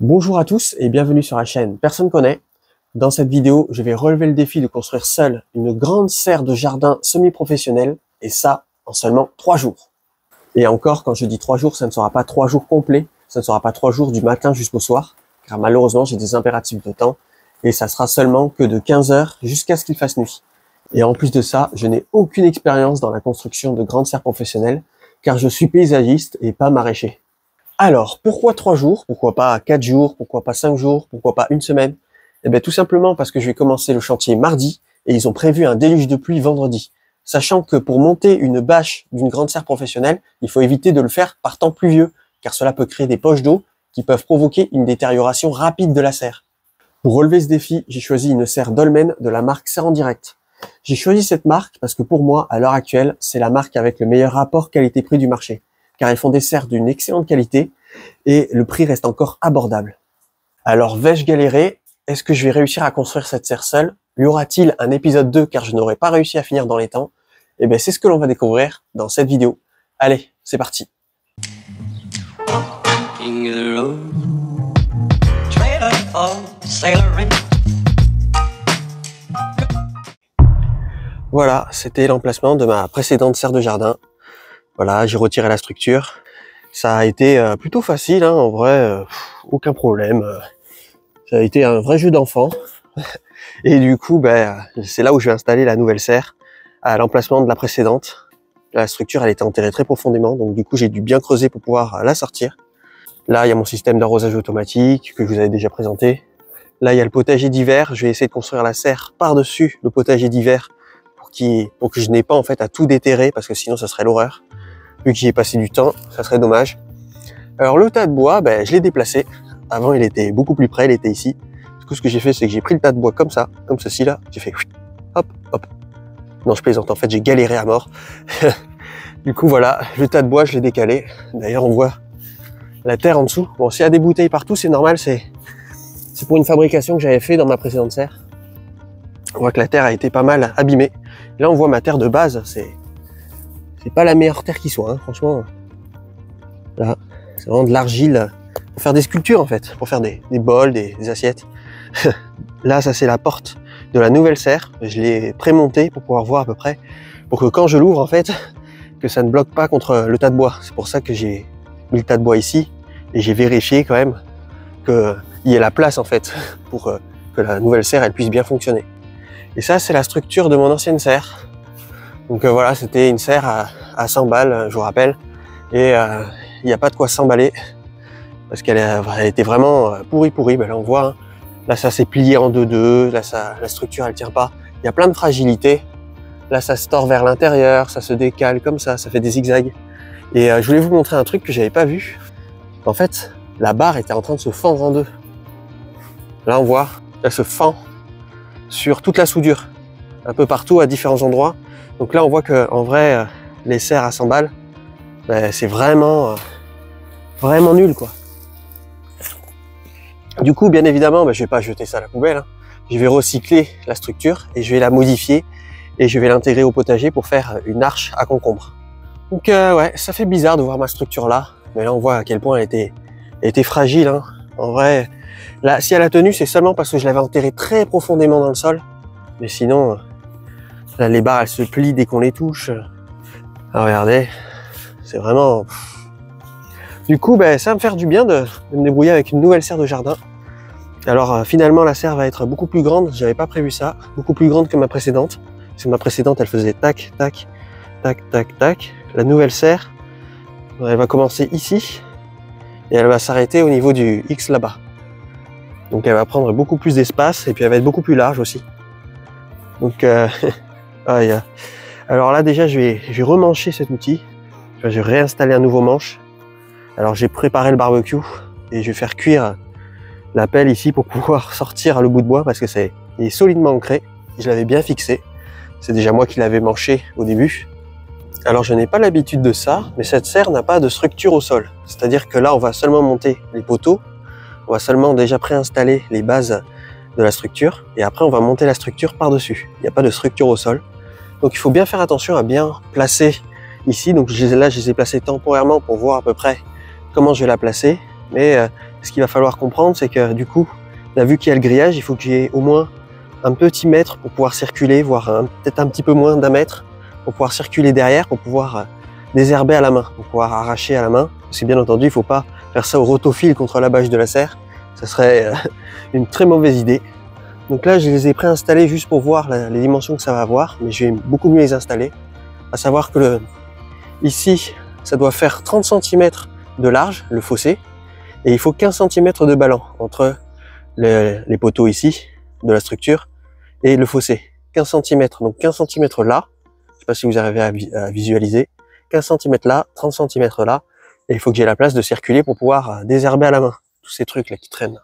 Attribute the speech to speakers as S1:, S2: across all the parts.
S1: Bonjour à tous et bienvenue sur la chaîne Personne connaît. Dans cette vidéo, je vais relever le défi de construire seul une grande serre de jardin semi-professionnelle et ça en seulement 3 jours. Et encore, quand je dis 3 jours, ça ne sera pas 3 jours complets, ça ne sera pas 3 jours du matin jusqu'au soir, car malheureusement j'ai des impératifs de temps et ça sera seulement que de 15 heures jusqu'à ce qu'il fasse nuit. Et en plus de ça, je n'ai aucune expérience dans la construction de grandes serres professionnelles, car je suis paysagiste et pas maraîcher. Alors, pourquoi 3 jours? Pourquoi pas 4 jours? Pourquoi pas 5 jours? Pourquoi pas une semaine? Eh bien, tout simplement parce que je vais commencer le chantier mardi et ils ont prévu un déluge de pluie vendredi. Sachant que pour monter une bâche d'une grande serre professionnelle, il faut éviter de le faire par temps pluvieux, car cela peut créer des poches d'eau qui peuvent provoquer une détérioration rapide de la serre. Pour relever ce défi, j'ai choisi une serre Dolmen de la marque Serre en Direct. J'ai choisi cette marque parce que pour moi, à l'heure actuelle, c'est la marque avec le meilleur rapport qualité-prix du marché, car ils font des serres d'une excellente qualité et le prix reste encore abordable. Alors, vais-je galérer? Est-ce que je vais réussir à construire cette serre seule? Y aura-t-il un épisode 2 car je n'aurai pas réussi à finir dans les temps? Eh bien, c'est ce que l'on va découvrir dans cette vidéo. Allez, c'est parti! Voilà, c'était l'emplacement de ma précédente serre de jardin. Voilà, j'ai retiré la structure. Ça a été plutôt facile, hein, en vrai, aucun problème. Ça a été un vrai jeu d'enfant. Et du coup, c'est là où je vais installer la nouvelle serre, à l'emplacement de la précédente. La structure, elle était enterrée très profondément, donc du coup, j'ai dû bien creuser pour pouvoir la sortir. Là, il y a mon système d'arrosage automatique que je vous avais déjà présenté. Là, il y a le potager d'hiver. Je vais essayer de construire la serre par-dessus le potager d'hiver pour que je n'ai pas en fait à tout déterrer, parce que sinon, ça serait l'horreur. Vu que j'y ai passé du temps, ça serait dommage. Alors le tas de bois, je l'ai déplacé. Avant, il était beaucoup plus près, il était ici. Du coup, ce que j'ai fait, c'est que j'ai pris le tas de bois comme ça, comme ceci là. J'ai fait hop, hop. Non, je plaisante. En fait, j'ai galéré à mort. Du coup, voilà, le tas de bois, je l'ai décalé. D'ailleurs, on voit la terre en dessous. Bon, s'il y a des bouteilles partout, c'est normal. C'est pour une fabrication que j'avais fait dans ma précédente serre. On voit que la terre a été pas mal abîmée. Là, on voit ma terre de base. C'est pas la meilleure terre qui soit, hein, franchement. Là, c'est vraiment de l'argile pour faire des sculptures en fait, pour faire des bols, des assiettes. Là, ça c'est la porte de la nouvelle serre. Je l'ai prémontée pour pouvoir voir à peu près, pour que quand je l'ouvre en fait, que ça ne bloque pas contre le tas de bois. C'est pour ça que j'ai mis le tas de bois ici et j'ai vérifié quand même qu'il y ait la place en fait pour que la nouvelle serre elle puisse bien fonctionner. Et ça, c'est la structure de mon ancienne serre. Donc voilà, c'était une serre à 100 balles, je vous rappelle. Et il n'y a pas de quoi s'emballer. Parce qu'elle était vraiment pourrie. Là, on voit, hein, là, ça s'est plié en deux. Là, la structure, elle tient pas. Il y a plein de fragilités. Là, ça se tord vers l'intérieur, ça se décale comme ça fait des zigzags. Et je voulais vous montrer un truc que j'avais pas vu. En fait, la barre était en train de se fendre en deux. Là, on voit, elle se fend sur toute la soudure. Un peu partout, à différents endroits. Donc là, on voit que en vrai, les serres à 100 balles, c'est vraiment nul, quoi. Du coup, bien évidemment, je vais pas jeter ça à la poubelle. Hein. Je vais recycler la structure et je vais la modifier et je vais l'intégrer au potager pour faire une arche à concombre. Donc ouais, ça fait bizarre de voir ma structure là, mais là on voit à quel point elle était fragile. Hein. En vrai, là, si elle a tenu, c'est seulement parce que je l'avais enterrée très profondément dans le sol. Mais sinon, là, les barres, elles se plient dès qu'on les touche. Alors, regardez, c'est vraiment... Du coup, ça va me faire du bien de me débrouiller avec une nouvelle serre de jardin. Alors, finalement, la serre va être beaucoup plus grande. J'avais pas prévu ça. Beaucoup plus grande que ma précédente. Parce que ma précédente, elle faisait tac, tac, tac, tac, tac. La nouvelle serre, elle va commencer ici. Et elle va s'arrêter au niveau du X là-bas. Donc, elle va prendre beaucoup plus d'espace. Et puis, elle va être beaucoup plus large aussi. Donc, alors là, déjà, je vais remancher cet outil. Je vais réinstaller un nouveau manche. Alors, j'ai préparé le barbecue et je vais faire cuire la pelle ici pour pouvoir sortir le bout de bois parce que il est solidement ancré. Je l'avais bien fixé. C'est déjà moi qui l'avais manché au début. Alors, je n'ai pas l'habitude de ça, mais cette serre n'a pas de structure au sol. C'est-à-dire que là, on va seulement monter les poteaux. On va seulement déjà préinstaller les bases de la structure et après on va monter la structure par-dessus. Il n'y a pas de structure au sol. Donc il faut bien faire attention à bien placer ici. Donc là je les ai placés temporairement pour voir à peu près comment je vais la placer. Mais ce qu'il va falloir comprendre, c'est que du coup, là, vu qu'il y a le grillage, il faut que j'ai au moins un petit mètre pour pouvoir circuler, voire peut-être un petit peu moins d'1 mètre pour pouvoir circuler derrière, pour pouvoir désherber à la main, pour pouvoir arracher à la main. Parce que bien entendu, il ne faut pas faire ça au rotofil contre la bâche de la serre. Ça serait une très mauvaise idée. Donc là, je les ai préinstallés juste pour voir les dimensions que ça va avoir, mais je vais beaucoup mieux les installer. À savoir que ici, ça doit faire 30 cm de large, le fossé, et il faut 15 cm de ballon entre les poteaux ici, de la structure, et le fossé. 15 cm, donc 15 cm là, je sais pas si vous arrivez à visualiser, 15 cm là, 30 cm là, et il faut que j'ai la place de circuler pour pouvoir désherber à la main, tous ces trucs là qui traînent.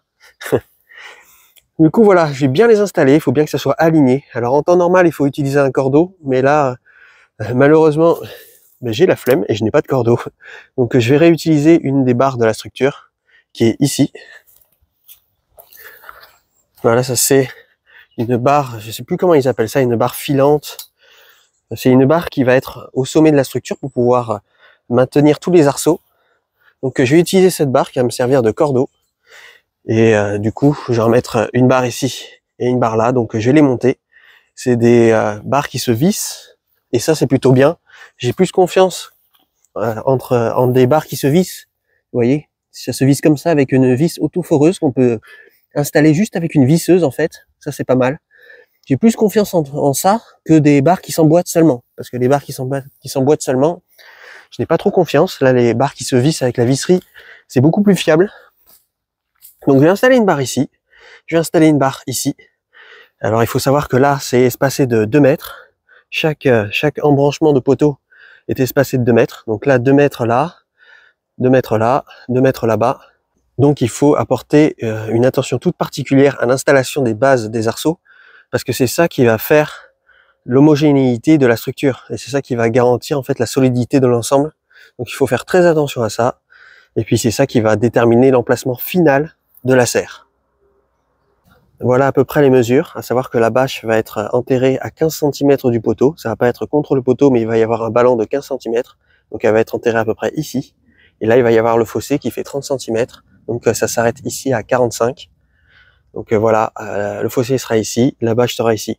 S1: Du coup voilà, je vais bien les installer, il faut bien que ça soit aligné. Alors en temps normal, il faut utiliser un cordeau, mais là, malheureusement, j'ai la flemme et je n'ai pas de cordeau. Donc je vais réutiliser une des barres de la structure, qui est ici. Voilà, ça c'est une barre, je sais plus comment ils appellent ça, une barre filante. C'est une barre qui va être au sommet de la structure pour pouvoir maintenir tous les arceaux. Donc je vais utiliser cette barre qui va me servir de cordeau. Et du coup, je vais en mettre une barre ici et une barre là. Donc je vais les monter. C'est des barres qui se vissent. Et ça, c'est plutôt bien. J'ai plus confiance entre des barres qui se vissent. Vous voyez, ça se visse comme ça avec une vis autoforeuse qu'on peut installer juste avec une visseuse en fait. Ça, c'est pas mal. J'ai plus confiance en ça que des barres qui s'emboîtent seulement. Parce que les barres qui s'emboîtent seulement, je n'ai pas trop confiance. Là, les barres qui se vissent avec la visserie, c'est beaucoup plus fiable. Donc, je vais installer une barre ici. Je vais installer une barre ici. Alors, il faut savoir que là, c'est espacé de 2 mètres. Chaque embranchement de poteau est espacé de 2 mètres. Donc là, 2 mètres là, 2 mètres là, 2 mètres là-bas. Donc, il faut apporter une attention toute particulière à l'installation des bases des arceaux. Parce que c'est ça qui va faire l'homogénéité de la structure. Et c'est ça qui va garantir en fait la solidité de l'ensemble. Donc il faut faire très attention à ça. Et puis c'est ça qui va déterminer l'emplacement final de la serre. Voilà à peu près les mesures. À savoir que la bâche va être enterrée à 15 cm du poteau. Ça va pas être contre le poteau, mais il va y avoir un ballon de 15 cm. Donc elle va être enterrée à peu près ici. Et là il va y avoir le fossé qui fait 30 cm. Donc ça s'arrête ici à 45. Donc voilà, le fossé sera ici, la bâche sera ici.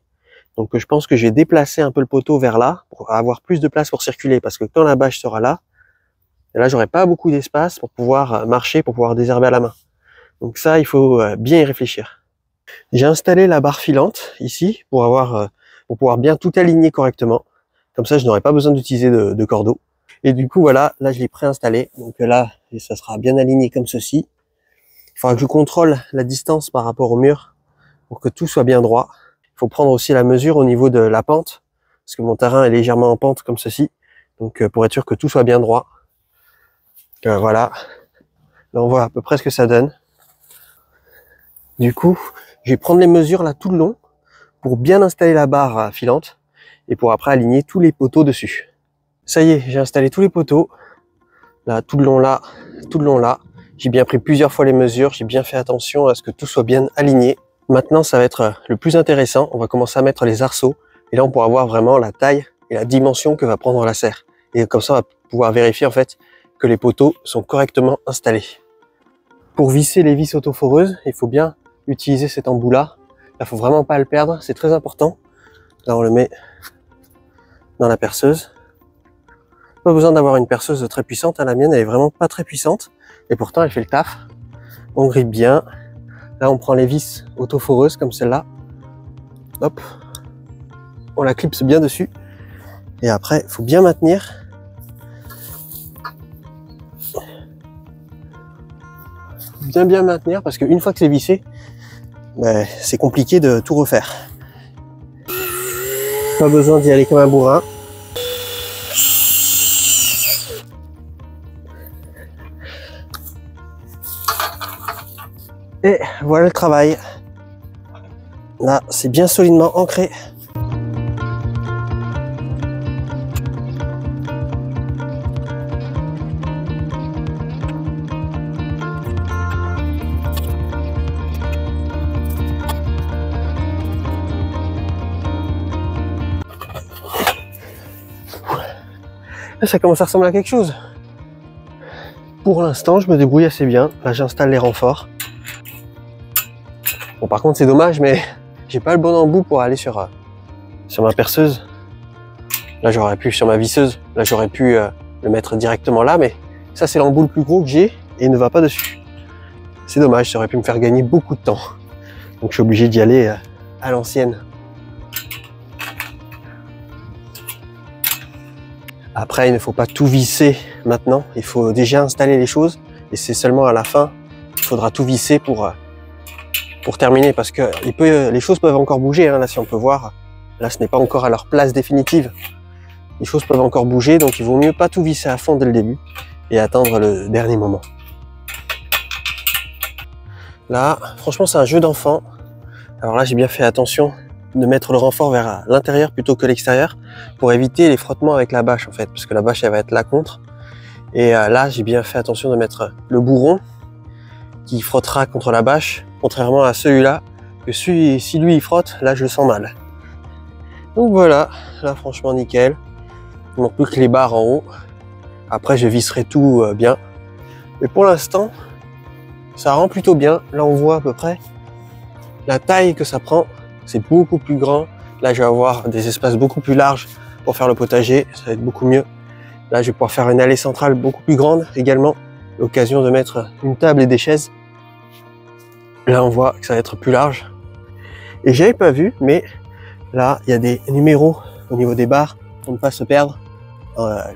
S1: Donc je pense que je vais déplacer un peu le poteau vers là pour avoir plus de place pour circuler, parce que quand la bâche sera là, j'aurai pas beaucoup d'espace pour pouvoir marcher, pour pouvoir désherber à la main. Donc ça, il faut bien y réfléchir. J'ai installé la barre filante ici pour pouvoir bien tout aligner correctement. Comme ça, je n'aurai pas besoin d'utiliser de cordeau. Et du coup, voilà, là je l'ai préinstallé. Donc là, ça sera bien aligné comme ceci. Il faudra que je contrôle la distance par rapport au mur pour que tout soit bien droit. Il faut prendre aussi la mesure au niveau de la pente, parce que mon terrain est légèrement en pente comme ceci. Donc pour être sûr que tout soit bien droit. Voilà. Là on voit à peu près ce que ça donne. Du coup, je vais prendre les mesures là tout le long pour bien installer la barre filante et pour après aligner tous les poteaux dessus. Ça y est, j'ai installé tous les poteaux. Là, tout le long là, tout le long là. J'ai bien pris plusieurs fois les mesures, j'ai bien fait attention à ce que tout soit bien aligné. Maintenant, ça va être le plus intéressant. On va commencer à mettre les arceaux. Et là, on pourra voir vraiment la taille et la dimension que va prendre la serre. Et comme ça, on va pouvoir vérifier en fait que les poteaux sont correctement installés. Pour visser les vis autoforeuses, il faut bien utiliser cet embout-là. Il ne faut vraiment pas le perdre, c'est très important. Là, on le met dans la perceuse. Pas besoin d'avoir une perceuse très puissante. La mienne, elle est vraiment pas très puissante. Et pourtant, elle fait le taf. On grippe bien. Là, on prend les vis autoforeuses comme celle-là. Hop. On la clipse bien dessus. Et après, il faut bien maintenir. Bien maintenir parce qu'une fois que c'est vissé, c'est compliqué de tout refaire. Pas besoin d'y aller comme un bourrin. Et voilà le travail. Là, c'est bien solidement ancré. Là, ça commence à ressembler à quelque chose. Pour l'instant, je me débrouille assez bien. Là, j'installe les renforts. Bon, par contre, c'est dommage, mais j'ai pas le bon embout pour aller sur ma perceuse. Là, j'aurais pu, sur ma visseuse, là, j'aurais pu le mettre directement là, mais ça, c'est l'embout le plus gros que j'ai et il ne va pas dessus. C'est dommage, ça aurait pu me faire gagner beaucoup de temps. Donc, je suis obligé d'y aller à l'ancienne. Après, il ne faut pas tout visser maintenant. Il faut déjà installer les choses et c'est seulement à la fin qu'il faudra tout visser pour terminer parce que les choses peuvent encore bouger. Hein. Là, si on peut voir, là, ce n'est pas encore à leur place définitive. Les choses peuvent encore bouger, donc il vaut mieux pas tout visser à fond dès le début et attendre le dernier moment. Là, franchement, c'est un jeu d'enfant. Alors là, j'ai bien fait attention de mettre le renfort vers l'intérieur plutôt que l'extérieur pour éviter les frottements avec la bâche en fait, parce que la bâche elle va être là contre. Et là, j'ai bien fait attention de mettre le bourron qui frottera contre la bâche, contrairement à celui-là, que si lui il frotte, là je le sens mal. Donc voilà, là franchement nickel. Il manque plus que les barres en haut. Après, je visserai tout bien. Mais pour l'instant, ça rend plutôt bien. Là, on voit à peu près la taille que ça prend. C'est beaucoup plus grand. Là, je vais avoir des espaces beaucoup plus larges pour faire le potager. Ça va être beaucoup mieux. Là, je vais pouvoir faire une allée centrale beaucoup plus grande également. L'occasion de mettre une table et des chaises. Là, on voit que ça va être plus large. Et j'avais pas vu, mais là, il y a des numéros au niveau des barres pour ne pas se perdre.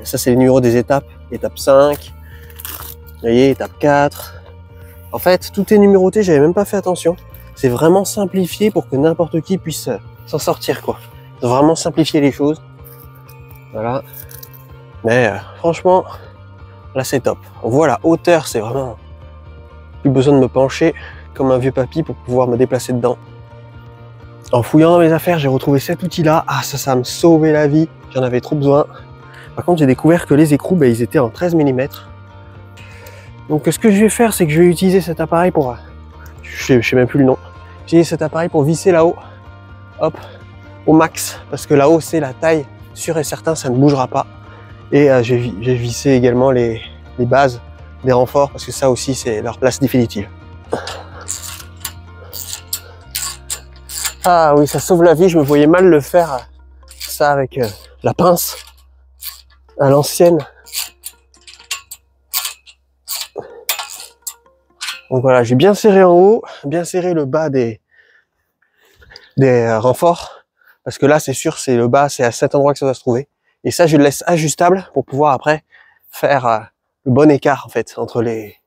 S1: Ça, c'est les numéros des étapes. Étape 5, vous voyez, étape 4. En fait, tout est numéroté, j'avais même pas fait attention. C'est vraiment simplifié pour que n'importe qui puisse s'en sortir, quoi. C'est vraiment simplifier les choses. Voilà. Mais franchement, là, c'est top. On voit la hauteur, c'est vraiment... Plus besoin de me pencher comme un vieux papy pour pouvoir me déplacer dedans. En fouillant dans mes affaires, j'ai retrouvé cet outil-là. Ah, ça me sauvait la vie. J'en avais trop besoin. Par contre, j'ai découvert que les écrous, ils étaient en 13 mm. Donc, ce que je vais faire, c'est que je vais utiliser cet appareil pour... Je sais même plus le nom. J'ai cet appareil pour visser là-haut. Hop, au max. Parce que là-haut, c'est la taille. Sûr et certain, ça ne bougera pas. Et j'ai vissé également les bases des renforts. Parce que ça aussi, c'est leur place définitive. Ah oui, ça sauve la vie. Je me voyais mal le faire, ça, avec la pince. À l'ancienne. Donc voilà, j'ai bien serré en haut, bien serré le bas des renforts, parce que là c'est sûr, c'est le bas, c'est à cet endroit que ça doit se trouver. Et ça, je le laisse ajustable pour pouvoir après faire le bon écart en fait entre les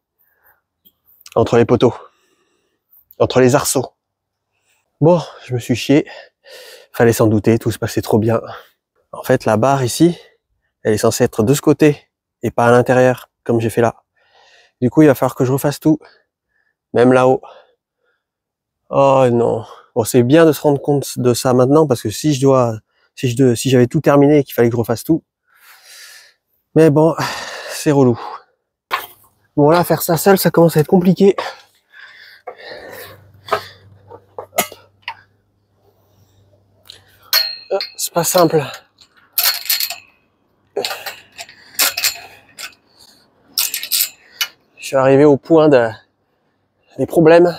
S1: poteaux, entre les arceaux. Bon, je me suis chié, fallait s'en douter, tout se passait trop bien. En fait, la barre ici, elle est censée être de ce côté et pas à l'intérieur, comme j'ai fait là. Du coup, il va falloir que je refasse tout, même là-haut. Oh non. Bon, c'est bien de se rendre compte de ça maintenant, parce que si j'avais tout terminé et qu'il fallait que je refasse tout. Mais bon, c'est relou. Bon là, faire ça seul, ça commence à être compliqué. C'est pas simple. Je suis arrivé au point des problèmes.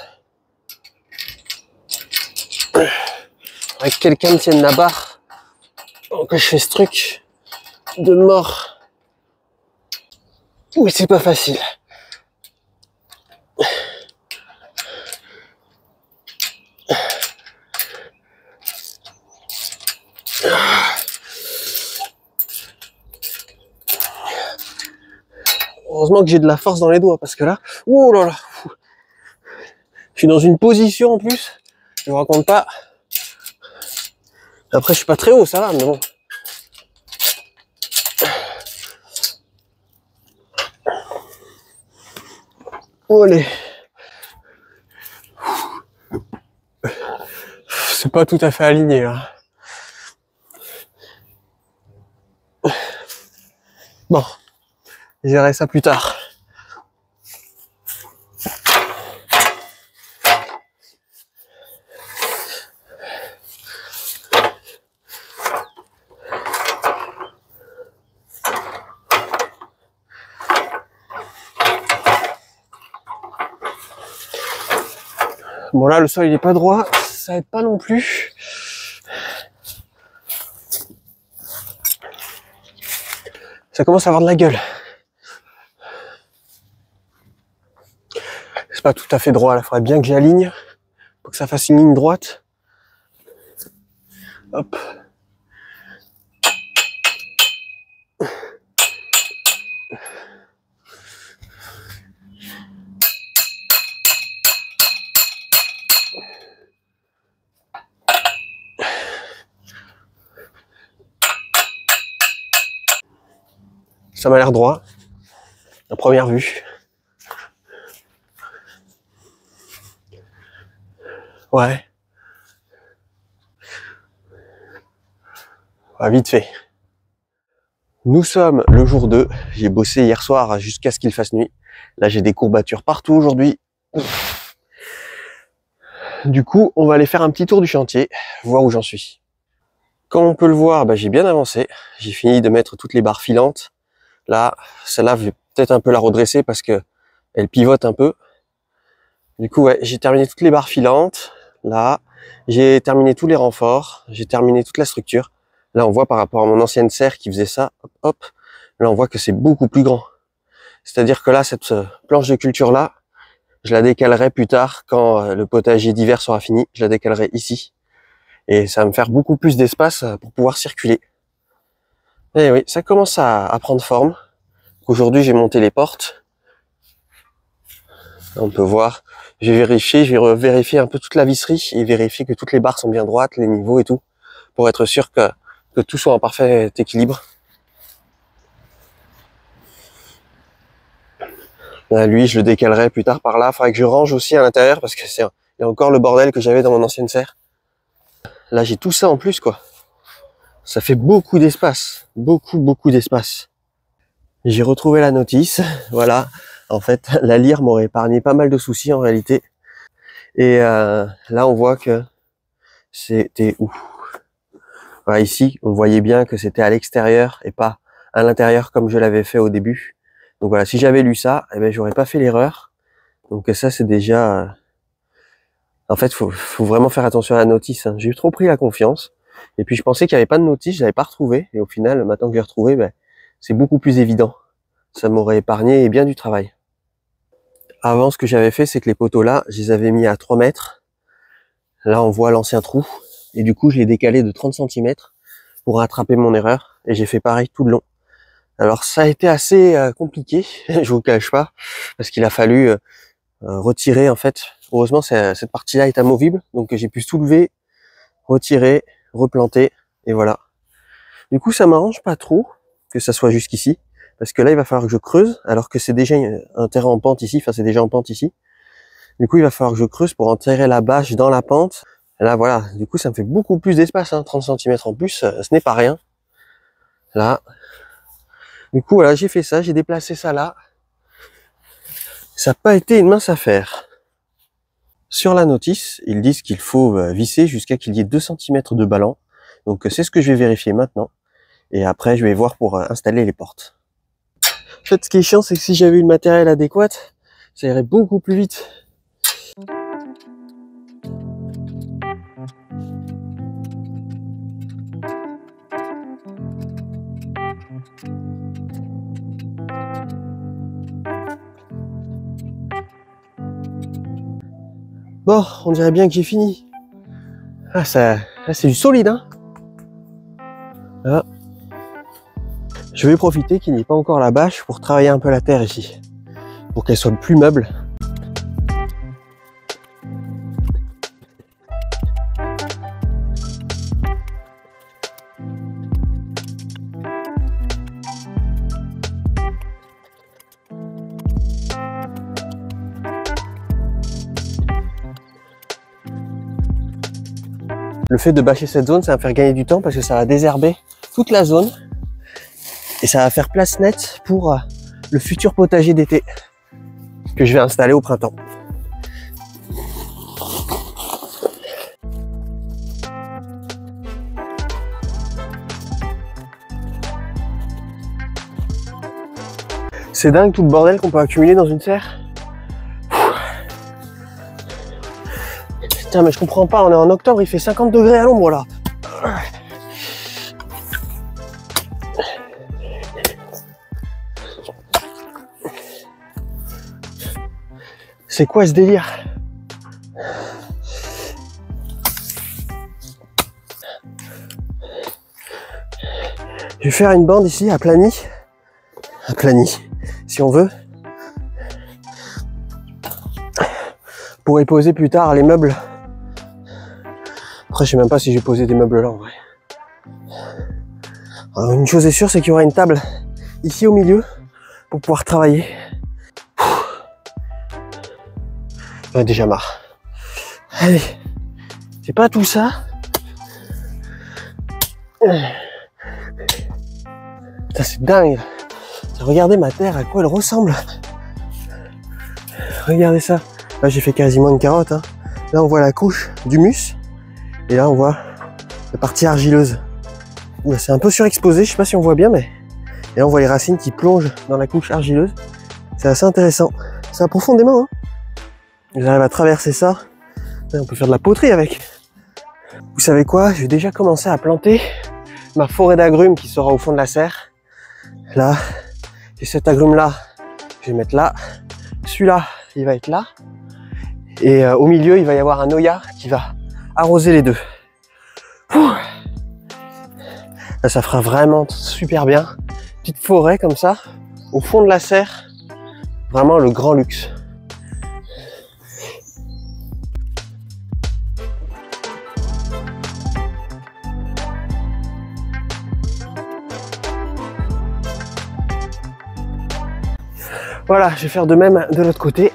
S1: Avec que quelqu'un me tienne la barre. Donc je fais ce truc de mort. Oui, c'est pas facile. Heureusement que j'ai de la force dans les doigts, parce que là, oh là là, je suis dans une position en plus, je vous raconte pas. Après, je suis pas très haut, ça va, mais bon. Oh, allez. C'est pas tout à fait aligné, là. Bon, je verrai ça plus tard. Bon là, le sol il est pas droit, ça aide pas non plus. Ça commence à avoir de la gueule. C'est pas tout à fait droit, là, faudrait bien que j'aligne pour que ça fasse une ligne droite. Hop. Ça m'a l'air droit, à première vue. Ouais. Ouais, vite fait. Nous sommes le jour 2. J'ai bossé hier soir jusqu'à ce qu'il fasse nuit. Là, j'ai des courbatures partout aujourd'hui. Du coup, on va aller faire un petit tour du chantier, voir où j'en suis. Comme on peut le voir, j'ai bien avancé. J'ai fini de mettre toutes les barres filantes. Là, celle-là, je vais peut-être un peu la redresser parce que elle pivote un peu. Du coup, ouais, j'ai terminé toutes les barres filantes. Là, j'ai terminé tous les renforts. J'ai terminé toute la structure. Là, on voit par rapport à mon ancienne serre qui faisait ça, hop, hop. Là, on voit que c'est beaucoup plus grand. C'est-à-dire que là, cette planche de culture-là, je la décalerai plus tard quand le potager d'hiver sera fini. Je la décalerai ici. Et ça va me faire beaucoup plus d'espace pour pouvoir circuler. Et oui, ça commence à prendre forme. Aujourd'hui, j'ai monté les portes. Là, on peut voir. Je vais vérifier un peu toute la visserie et vérifier que toutes les barres sont bien droites, les niveaux et tout, pour être sûr que tout soit en parfait équilibre. Là, lui, je le décalerai plus tard par là. Il faudrait que je range aussi à l'intérieur parce que il y a encore le bordel que j'avais dans mon ancienne serre. Là, j'ai tout ça en plus, quoi. Ça fait beaucoup d'espace. Beaucoup d'espace. J'ai retrouvé la notice. Voilà. En fait, la lyre m'aurait épargné pas mal de soucis en réalité. Et là, on voit que c'était où? Voilà, ici, on voyait bien que c'était à l'extérieur et pas à l'intérieur comme je l'avais fait au début. Donc voilà, si j'avais lu ça, j'aurais pas fait l'erreur. Donc ça, c'est déjà... En fait, faut vraiment faire attention à la notice. Hein. J'ai trop pris la confiance. Et puis, je pensais qu'il n'y avait pas de notice, je l'avais pas retrouvé. Et au final, maintenant que j'ai retrouvé, c'est beaucoup plus évident. Ça m'aurait épargné bien du travail. Avant, ce que j'avais fait, c'est que les poteaux là, je les avais mis à 3 mètres. Là, on voit l'ancien trou. Et du coup, je l'ai décalé de 30 cm pour rattraper mon erreur. Et j'ai fait pareil tout le long. Alors, ça a été assez compliqué, je vous cache pas, parce qu'il a fallu retirer, en fait. Heureusement, cette partie-là est amovible. Donc, j'ai pu soulever, retirer, replanter. Et voilà. Du coup, ça m'arrange pas trop que ça soit jusqu'ici. Parce que là, il va falloir que je creuse, alors que c'est déjà un terrain en pente ici. Enfin, c'est déjà en pente ici. Du coup, il va falloir que je creuse pour enterrer la bâche dans la pente. Et là, voilà. Du coup, ça me fait beaucoup plus d'espace, hein, 30 cm en plus. Ce n'est pas rien. Là. Du coup, voilà, j'ai fait ça. J'ai déplacé ça là. Ça n'a pas été une mince affaire. Sur la notice, ils disent qu'il faut visser jusqu'à qu'il y ait 2 cm de ballant. Donc, c'est ce que je vais vérifier maintenant. Et après, je vais voir pour installer les portes. En fait, ce qui est chiant, c'est que si j'avais eu le matériel adéquat, ça irait beaucoup plus vite. Bon, on dirait bien que j'ai fini. Ah, là, c'est du solide, hein. Là. Je vais profiter qu'il n'y ait pas encore la bâche pour travailler un peu la terre ici, pour qu'elle soit plus meuble. Le fait de bâcher cette zone, ça va me faire gagner du temps parce que ça va désherber toute la zone et ça va faire place nette pour le futur potager d'été que je vais installer au printemps. C'est dingue tout le bordel qu'on peut accumuler dans une serre. Putain, mais je comprends pas, on est en octobre, il fait 50 degrés à l'ombre là. C'est quoi ce délire? Je vais faire une bande ici, aplanie, si on veut, pour y poser plus tard les meubles. Après, je sais même pas si j'ai posé des meubles là en vrai. Alors, une chose est sûre, c'est qu'il y aura une table ici au milieu pour pouvoir travailler. J'en ai déjà marre. Allez, c'est pas tout ça. Putain, c'est dingue. Regardez ma terre, à quoi elle ressemble. Regardez ça. Là, j'ai fait quasiment une carotte. Hein. Là, on voit la couche d'humus. Et là, on voit la partie argileuse. C'est un peu surexposé, je sais pas si on voit bien, mais... Et là, on voit les racines qui plongent dans la couche argileuse. C'est assez intéressant. Ça va profondément, hein. J'arrive à traverser ça. Là, on peut faire de la poterie avec. Vous savez quoi? Je vais déjà commencer à planter ma forêt d'agrumes qui sera au fond de la serre. Là, et cet agrume-là, je vais mettre là. Celui-là, il va être là. Et au milieu, il va y avoir un Oya qui va arroser les deux. Ouh. Là, ça fera vraiment super bien. Petite forêt comme ça, au fond de la serre. Vraiment le grand luxe. Voilà, je vais faire de même de l'autre côté.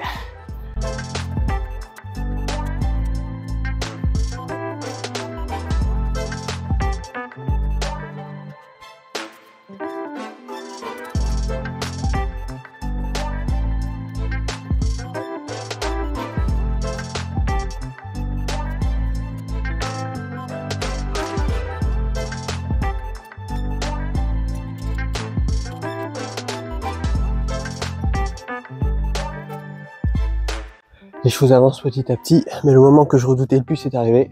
S1: Les choses avancent petit à petit, mais le moment que je redoutais le plus est arrivé.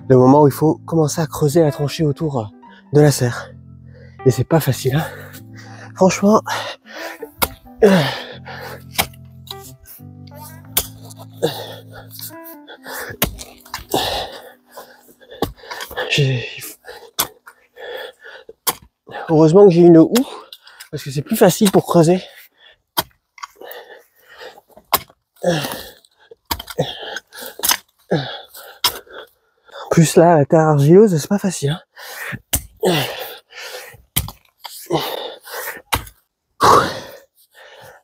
S1: Le moment où il faut commencer à creuser la tranchée autour de la serre. Et c'est pas facile, hein. Franchement... Heureusement que j'ai une houe, parce que c'est plus facile pour creuser. En plus là, la terre argileuse, c'est pas facile, hein.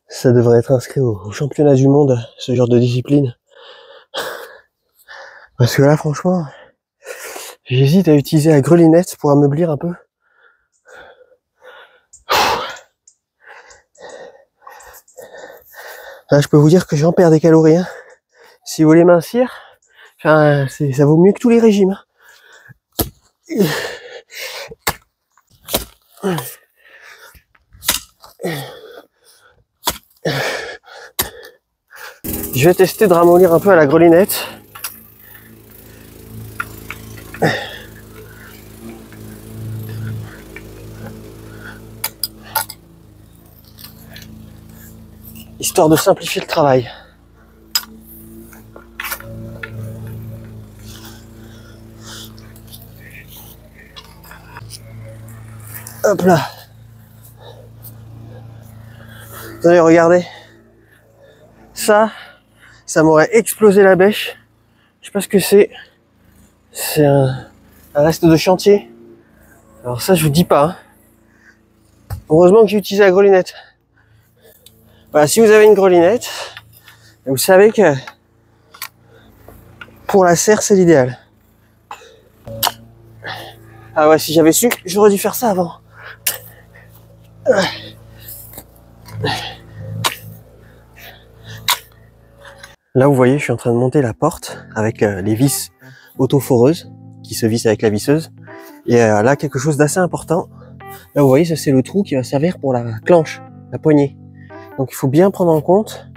S1: Ça devrait être inscrit au championnat du monde, ce genre de discipline. Parce que là, franchement, j'hésite à utiliser la grelinette pour ameublir un peu. Là, je peux vous dire que j'en perds des calories, hein. Si vous voulez mincir, enfin, ça vaut mieux que tous les régimes. Je vais tester de ramollir un peu à la grelinette. Histoire de simplifier le travail. Hop là. Vous allez regarder. Ça m'aurait explosé la bêche. Je sais pas ce que c'est. C'est un reste de chantier. Alors ça, je vous dis pas, hein. Heureusement que j'ai utilisé la grelinette. Voilà, si vous avez une grelinette, vous savez que pour la serre, c'est l'idéal. Ah ouais, si j'avais su, j'aurais dû faire ça avant. Là, vous voyez, je suis en train de monter la porte avec les vis auto-foreuses qui se vissent avec la visseuse. Et là, quelque chose d'assez important. Là, vous voyez, ça c'est le trou qui va servir pour la clenche, la poignée. Donc, il faut bien prendre en compte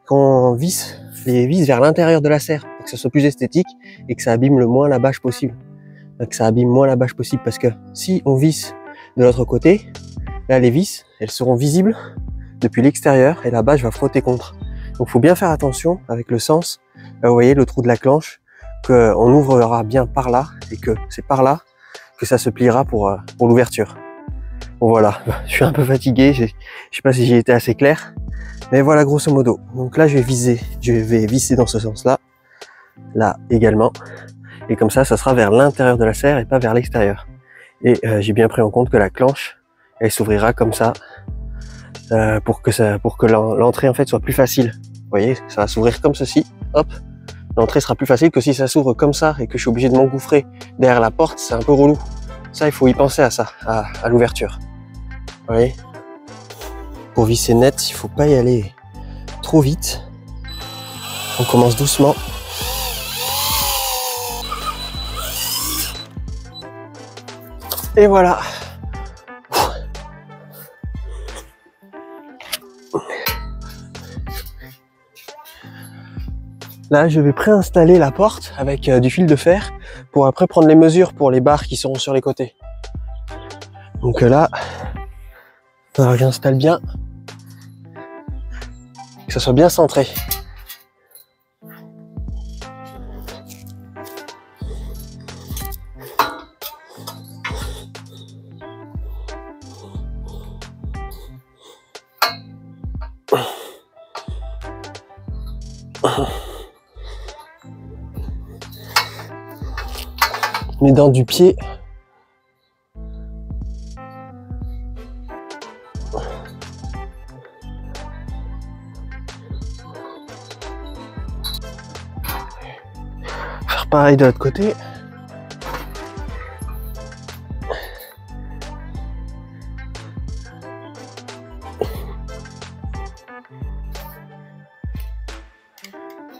S1: qu'on visse les vis vers l'intérieur de la serre pour que ça soit plus esthétique et que ça abîme le moins la bâche possible. Que ça abîme moins la bâche possible, parce que si on visse de l'autre côté, là les vis, elles seront visibles depuis l'extérieur et la bâche va frotter contre. Donc faut bien faire attention avec le sens. Là vous voyez le trou de la clenche, qu'on ouvrira bien par là et que c'est par là que ça se pliera pour l'ouverture. Bon voilà, je suis un peu fatigué, je sais pas si j'ai été assez clair, mais voilà grosso modo. Donc là je vais visser dans ce sens-là, là également, et comme ça sera vers l'intérieur de la serre et pas vers l'extérieur. Et j'ai bien pris en compte que la clenche, elle s'ouvrira comme ça, pour que l'entrée en fait soit plus facile. Vous voyez, ça va s'ouvrir comme ceci, hop, l'entrée sera plus facile que si ça s'ouvre comme ça et que je suis obligé de m'engouffrer derrière la porte, c'est un peu relou. Ça, il faut y penser à ça, à l'ouverture. Vous voyez, pour visser net, il faut pas y aller trop vite. On commence doucement. Et voilà. Là, je vais préinstaller la porte avec du fil de fer pour après prendre les mesures pour les barres qui seront sur les côtés. Donc là, j'installe bien, que ça soit bien centré. Les dents du pied. Faire pareil de l'autre côté.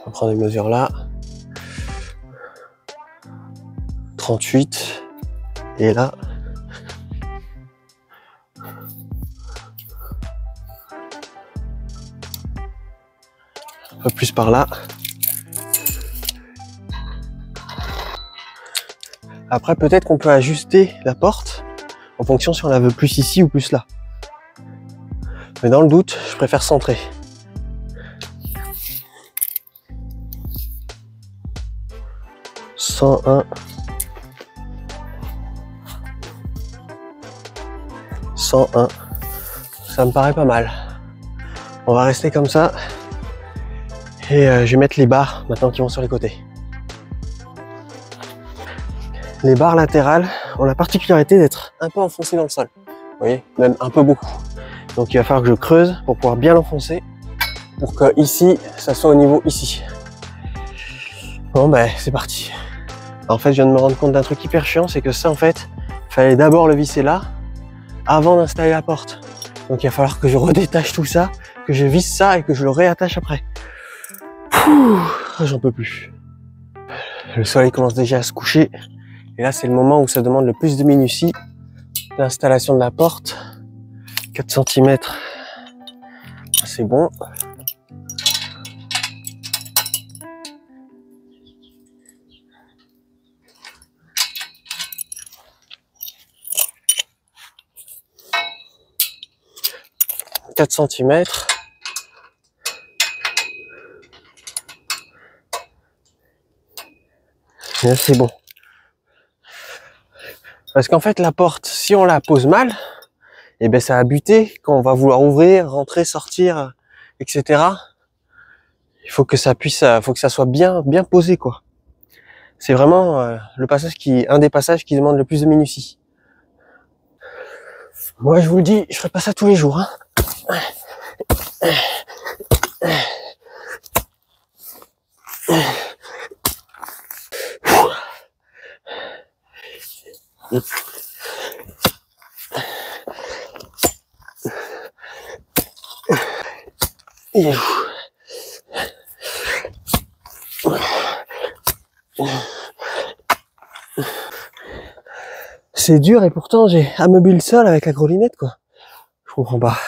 S1: On va prendre les mesures là. 38 et là un peu plus par là. Après peut-être qu'on peut ajuster la porte en fonction si on la veut plus ici ou plus là, mais dans le doute je préfère centrer. « 101 » 101, ça me paraît pas mal. On va rester comme ça et je vais mettre les barres maintenant qui vont sur les côtés. Les barres latérales ont la particularité d'être un peu enfoncées dans le sol. Vous voyez, même un peu beaucoup. Donc il va falloir que je creuse pour pouvoir bien l'enfoncer pour que ici, ça soit au niveau ici. Bon ben c'est parti. En fait, je viens de me rendre compte d'un truc hyper chiant, c'est que ça en fait, il fallait d'abord le visser là avant d'installer la porte. Donc il va falloir que je redétache tout ça, que je visse ça et que je le réattache après. J'en peux plus. Le soleil commence déjà à se coucher. Et là c'est le moment où ça demande le plus de minutie. L'installation de la porte. 4 cm. C'est bon. cm. C'est bon. Parce qu'en fait, la porte, si on la pose mal, et ben ça va buter quand on va vouloir ouvrir, rentrer, sortir, etc. Il faut que ça puisse, faut que ça soit bien posé, quoi. C'est vraiment un des passages qui demande le plus de minutie. Moi, je vous le dis, je ferai pas ça tous les jours, hein. C'est dur et pourtant j'ai ameubli le sol avec la grelinette, quoi. Je comprends pas.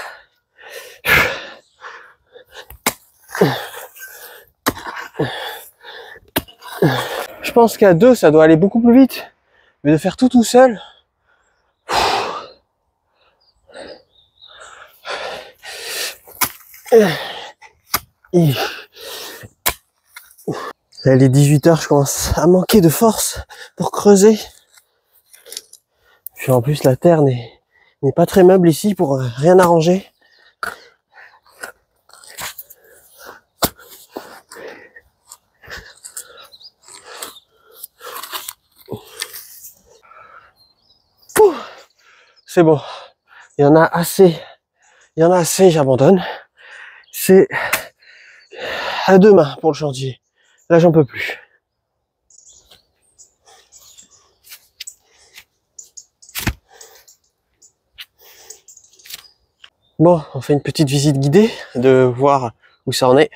S1: Je pense qu'à deux, ça doit aller beaucoup plus vite. Mais de faire tout seul. Là, les 18 h, je commence à manquer de force pour creuser. Puis en plus, la terre n'est pas très meuble ici pour rien arranger. C'est bon. Il y en a assez. J'abandonne. C'est à deux mains pour le chantier. Là, j'en peux plus. Bon, on fait une petite visite guidée de voir où ça en est.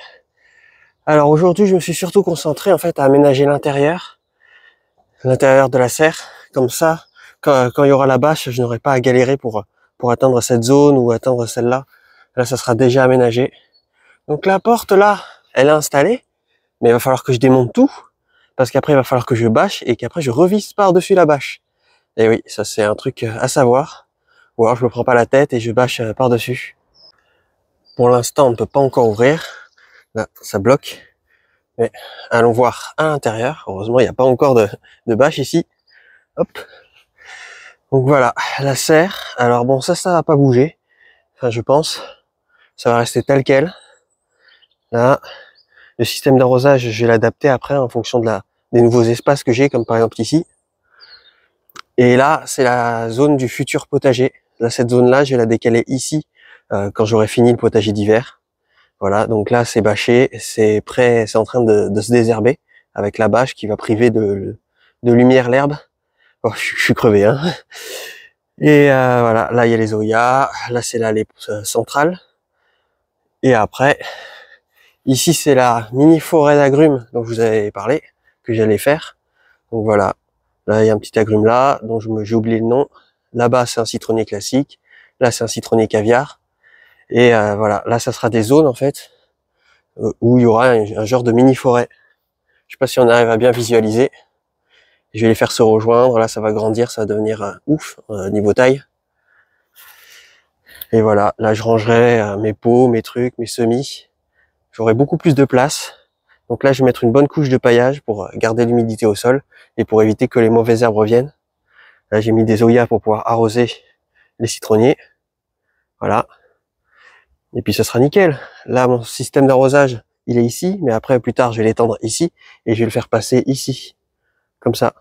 S1: Alors aujourd'hui, je me suis surtout concentré en fait à aménager l'intérieur de la serre. Comme ça, quand il y aura la bâche, je n'aurai pas à galérer pour atteindre cette zone ou atteindre celle-là. Là, ça sera déjà aménagé. Donc la porte là, elle est installée, mais il va falloir que je démonte tout, parce qu'après il va falloir que je bâche et qu'après je revisse par-dessus la bâche. Et oui, ça c'est un truc à savoir. Ou alors je me prends pas la tête et je bâche par-dessus. Pour l'instant, on ne peut pas encore ouvrir. Là, ça bloque. Mais allons voir à l'intérieur. Heureusement, il n'y a pas encore de bâche ici. Hop. Donc voilà, la serre. Alors bon, ça va pas bouger. Enfin, je pense. Ça va rester tel quel. Là, le système d'arrosage, je vais l'adapter après en fonction des nouveaux espaces que j'ai, comme par exemple ici. Et là, c'est la zone du futur potager. Là, cette zone-là, je vais la décaler ici quand j'aurai fini le potager d'hiver. Voilà, donc là, c'est bâché, c'est prêt, c'est en train de se désherber avec la bâche qui va priver de lumière l'herbe. Oh, je suis crevé, hein. Et voilà, là, il y a les zoyas. Là, c'est l'allée centrale. Et après, ici, c'est la mini forêt d'agrumes dont je vous avais parlé, que j'allais faire. Donc voilà, là, il y a un petit agrume là, dont j'ai oublié le nom. Là-bas, c'est un citronnier classique. Là, c'est un citronnier caviar. Et voilà, là, ça sera des zones, en fait, où il y aura un genre de mini-forêt. Je sais pas si on arrive à bien visualiser. Je vais les faire se rejoindre. Là, ça va grandir, ça va devenir ouf, niveau taille. Et voilà, là, je rangerai mes pots, mes trucs, mes semis. J'aurai beaucoup plus de place. Donc là, je vais mettre une bonne couche de paillage pour garder l'humidité au sol et pour éviter que les mauvaises herbes reviennent. Là, j'ai mis des zoyas pour pouvoir arroser les citronniers. Voilà. Et puis, ce sera nickel. Là, mon système d'arrosage, il est ici, mais après, plus tard, je vais l'étendre ici et je vais le faire passer ici. Comme ça.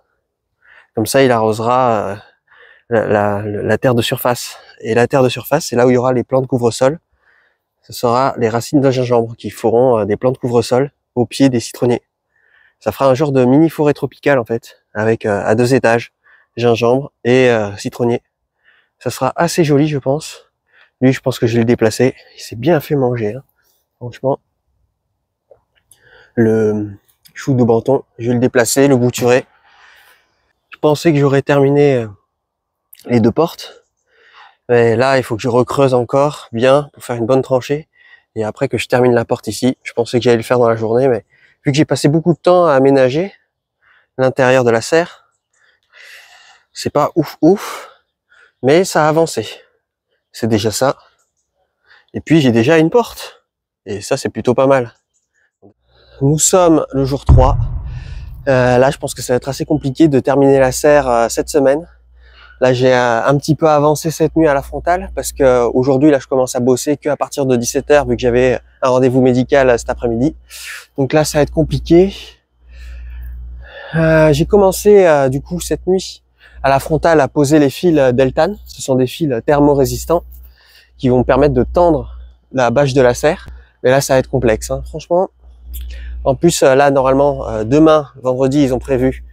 S1: Comme ça, il arrosera la terre de surface. Et la terre de surface, c'est là où il y aura les plantes couvre-sol. Ce sera les racines de gingembre qui feront des plantes couvre-sol au pied des citronniers. Ça fera un genre de mini forêt tropicale en fait, avec à 2 étages, gingembre et citronnier. Ça sera assez joli, je pense. Lui, je pense que je vais le déplacer. Il s'est bien fait manger, hein. Franchement. Le chou de Banton, je vais le déplacer, le bouturer. Je pensais que j'aurais terminé les 2 portes. Mais là, il faut que je recreuse encore bien pour faire une bonne tranchée. Et après que je termine la porte ici, je pensais que j'allais le faire dans la journée, mais vu que j'ai passé beaucoup de temps à aménager l'intérieur de la serre, c'est pas ouf, mais ça a avancé. C'est déjà ça. Et puis j'ai déjà une porte. Et ça, c'est plutôt pas mal. Nous sommes le jour 3. Là, je pense que ça va être assez compliqué de terminer la serre cette semaine. Là, j'ai un petit peu avancé cette nuit à la frontale parce que aujourd'hui, là, je commence à bosser qu'à partir de 17 h vu que j'avais un rendez-vous médical cet après-midi. Donc là, ça va être compliqué. J'ai commencé du coup cette nuit à la frontale à poser les fils Deltan. Ce sont des fils thermorésistants qui vont me permettre de tendre la bâche de la serre. Mais là, ça va être complexe, hein, franchement. En plus, là, normalement, demain, vendredi, ils ont prévu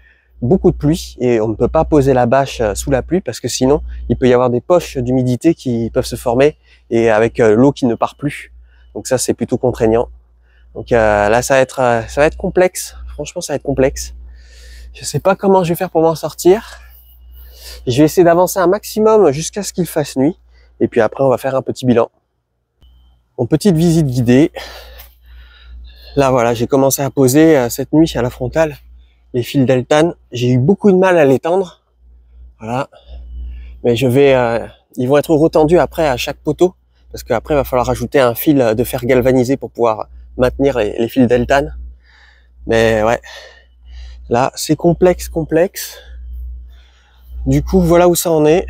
S1: beaucoup de pluie et on ne peut pas poser la bâche sous la pluie parce que sinon, il peut y avoir des poches d'humidité qui peuvent se former et avec l'eau qui ne part plus. Donc ça, c'est plutôt contraignant. Donc là, ça va être complexe. Franchement, ça va être complexe. Je sais pas comment je vais faire pour m'en sortir. Je vais essayer d'avancer un maximum jusqu'à ce qu'il fasse nuit. Et puis après, on va faire un petit bilan. Une petite visite guidée. Là, voilà, j'ai commencé à poser cette nuit à la frontale les fils d'Eltan. J'ai eu beaucoup de mal à les tendre. Voilà. Mais ils vont être retendus après à chaque poteau. Parce qu'après, il va falloir rajouter un fil de fer galvanisé pour pouvoir maintenir les fils d'Eltan. Mais ouais. Là, c'est complexe. Du coup, voilà où ça en est.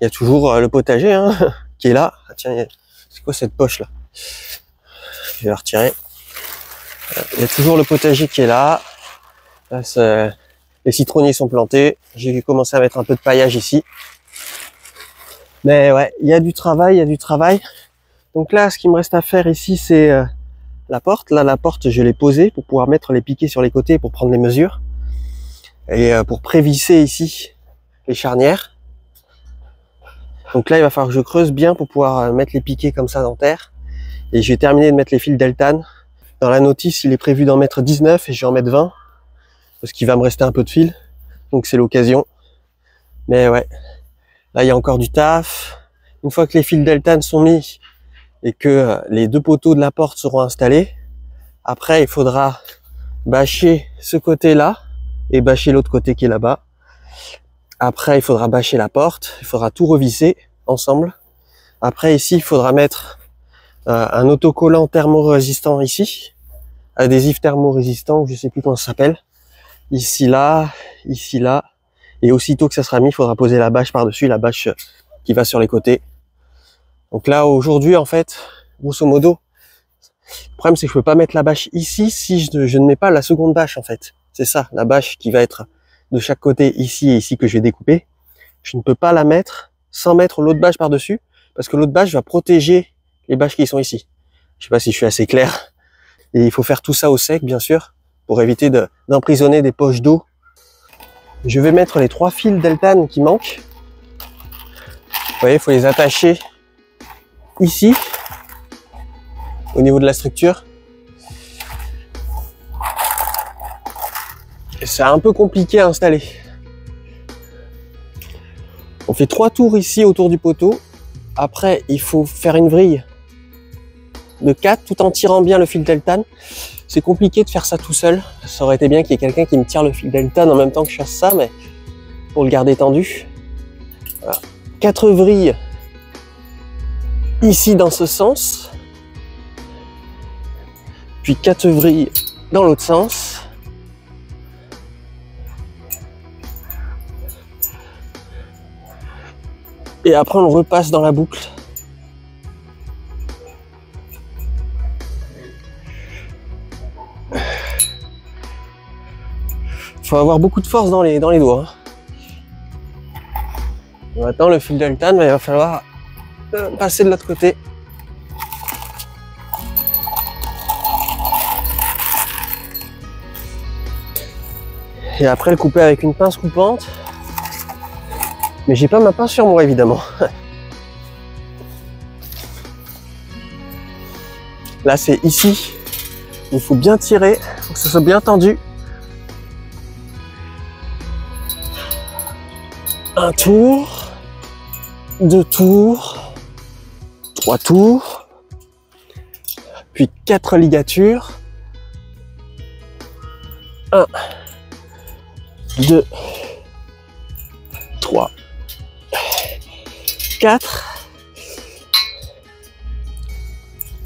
S1: Il y a toujours le potager hein, qui est là. Ah, tiens, c'est quoi cette poche là? Je vais la retirer. Il y a toujours le potager qui est là. Là, les citronniers sont plantés. J'ai commencé à mettre un peu de paillage ici. Mais ouais, il y a du travail, Donc là, ce qu'il me reste à faire ici, c'est la porte. Là, la porte, je l'ai posée pour pouvoir mettre les piquets sur les côtés pour prendre les mesures. Et pour prévisser ici les charnières. Donc là, il va falloir que je creuse bien pour pouvoir mettre les piquets comme ça dans terre. Et je vais terminer de mettre les fils d'Eltan. Dans la notice, il est prévu d'en mettre 19 et je vais en mettre 20. Parce qu'il va me rester un peu de fil. Donc c'est l'occasion. Mais ouais, là il y a encore du taf. Une fois que les fils d'Eltan sont mis et que les 2 poteaux de la porte seront installés, après il faudra bâcher ce côté-là et bâcher l'autre côté qui est là-bas. Après il faudra bâcher la porte, il faudra tout revisser ensemble. Après ici il faudra mettre un autocollant thermo-résistant ici, adhésif thermo-résistant, je sais plus comment ça s'appelle. Ici là, et aussitôt que ça sera mis, il faudra poser la bâche par-dessus, la bâche qui va sur les côtés. Donc là, aujourd'hui, en fait, grosso modo, le problème c'est que je peux pas mettre la bâche ici si je ne mets pas la seconde bâche, en fait. C'est ça, la bâche qui va être de chaque côté, ici et ici, que je vais découper. Je ne peux pas la mettre sans mettre l'autre bâche par-dessus, parce que l'autre bâche va protéger les bâches qui sont ici. Je sais pas si je suis assez clair. Et il faut faire tout ça au sec, bien sûr, pour éviter d'emprisonner des poches d'eau. Je vais mettre les 3 fils d'Eltan qui manquent. Vous voyez, il faut les attacher ici, au niveau de la structure. Et c'est un peu compliqué à installer. On fait 3 tours ici autour du poteau. Après, il faut faire une vrille de 4 tout en tirant bien le fil d'Eltan. C'est compliqué de faire ça tout seul. Ça aurait été bien qu'il y ait quelqu'un qui me tire le fil d'Eltan en même temps que je fasse ça, mais pour le garder tendu. Voilà. 4 vrilles ici dans ce sens. Puis 4 vrilles dans l'autre sens. Et après on repasse dans la boucle. Faut avoir beaucoup de force dans les doigts. Maintenant le fil d'Eltan, il va falloir passer de l'autre côté. Et après le couper avec une pince coupante. Mais j'ai pas ma pince sur moi évidemment. Là c'est ici. Il faut bien tirer, il faut que ça soit bien tendu. Un tour, 2 tours, 3 tours, puis 4 ligatures. 1, 2, 3, 4.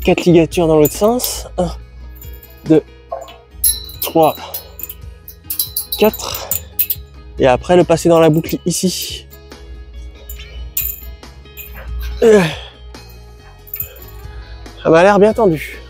S1: 4 ligatures dans l'autre sens. 1, 2, 3, 4. Et après le passer dans la boucle ici. Ça m'a l'air bien tendu.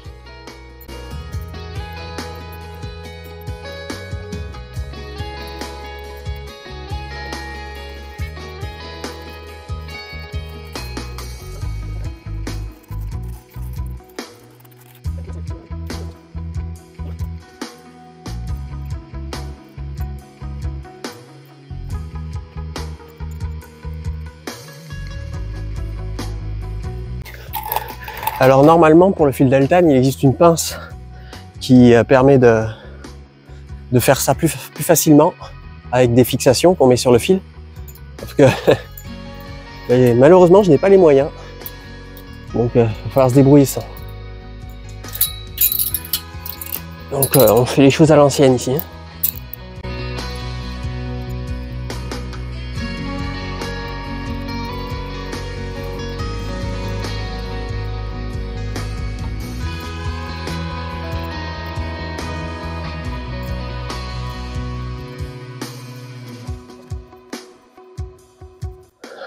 S1: Alors normalement pour le fil d'Eltan, il existe une pince qui permet de faire ça plus facilement avec des fixations qu'on met sur le fil. Parce que malheureusement je n'ai pas les moyens. Donc il va falloir se débrouiller sans. Donc on fait les choses à l'ancienne ici.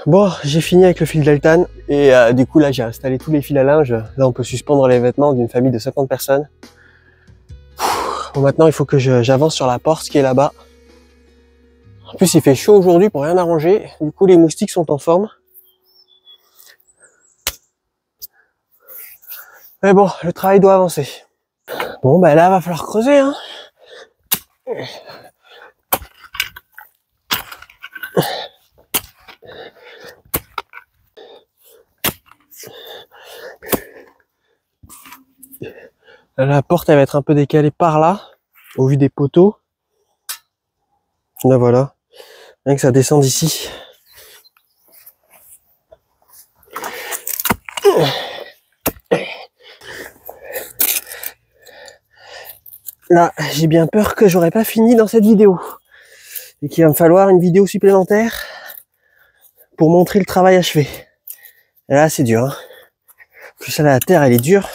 S1: Bon, j'ai fini avec le fil d'Altan et du coup là j'ai installé tous les fils à linge. Là on peut suspendre les vêtements d'une famille de 50 personnes. Bon, maintenant il faut que j'avance sur la porte qui est là-bas. En plus il fait chaud aujourd'hui pour rien arranger. Du coup les moustiques sont en forme. Mais bon, le travail doit avancer. Bon bah là va falloir creuser hein. La porte elle va être un peu décalée par là, au vu des poteaux. Là voilà, rien que ça descend d'ici. Là, j'ai bien peur que j'aurais pas fini dans cette vidéo. Et qu'il va me falloir une vidéo supplémentaire pour montrer le travail achevé. Et là, c'est dur. Hein. En plus, là, la terre, elle est dure.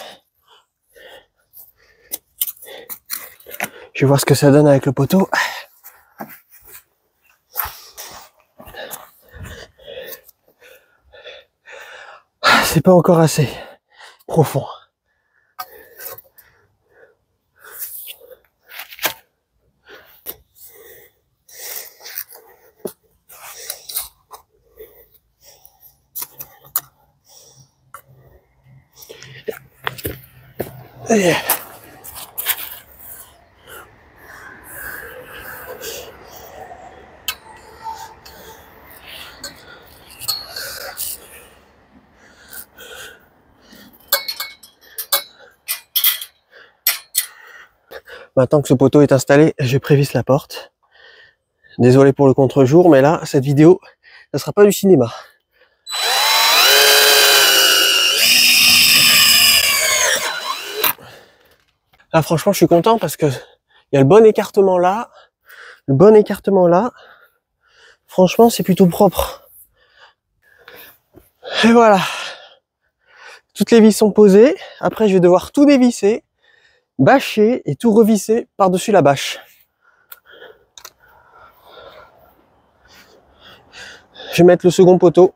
S1: Je vais voir ce que ça donne avec le poteau. C'est pas encore assez profond. Allez. Maintenant que ce poteau est installé, je prévisse la porte. Désolé pour le contre-jour, mais là, cette vidéo, ça sera pas du cinéma. Là, franchement, je suis content parce que il y a le bon écartement là. Le bon écartement là. Franchement, c'est plutôt propre. Et voilà. Toutes les vis sont posées. Après, je vais devoir tout dévisser, bâcher et tout revisser par-dessus la bâche. Je vais mettre le second poteau.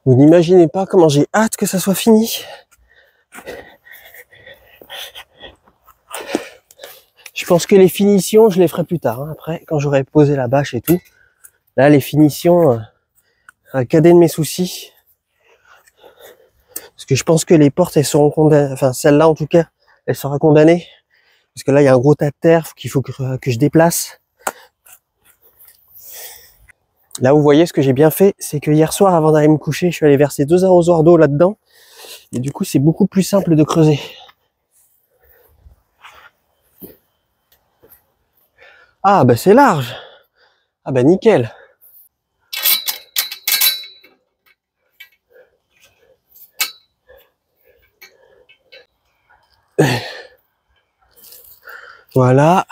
S1: Vous n'imaginez pas comment j'ai hâte que ça soit fini. Je pense que les finitions, je les ferai plus tard. Hein. Après, quand j'aurai posé la bâche et tout. Là, les finitions, un cadet de mes soucis. Parce que je pense que les portes, elles seront condamnées. Enfin, celle-là, en tout cas, elle sera condamnée. Parce que là, il y a un gros tas de terre qu'il faut que je déplace. Là, vous voyez, ce que j'ai bien fait, c'est que hier soir, avant d'aller me coucher, je suis allé verser 2 arrosoirs d'eau là-dedans. Et du coup, c'est beaucoup plus simple de creuser. Ah, bah c'est large. Ah, bah nickel. Voilà.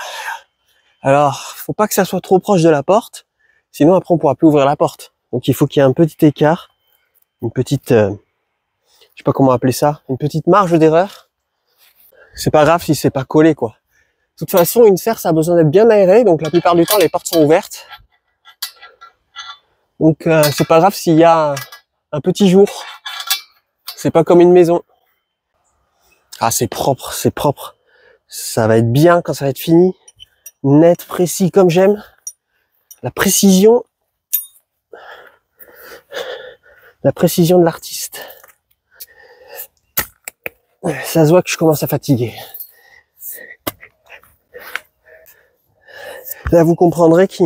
S1: Alors, faut pas que ça soit trop proche de la porte. Sinon, après, on pourra plus ouvrir la porte. Donc, il faut qu'il y ait un petit écart. Une petite... je sais pas comment appeler ça. Une petite marge d'erreur. C'est pas grave si c'est pas collé, quoi. De toute façon, une serre, ça a besoin d'être bien aéré. Donc, la plupart du temps, les portes sont ouvertes. Donc, c'est pas grave s'il y a un petit jour. C'est pas comme une maison. Ah, c'est propre, c'est propre. Ça va être bien quand ça va être fini. Net, précis, comme j'aime. La précision de l'artiste. Ça se voit que je commence à fatiguer. Là, vous comprendrez que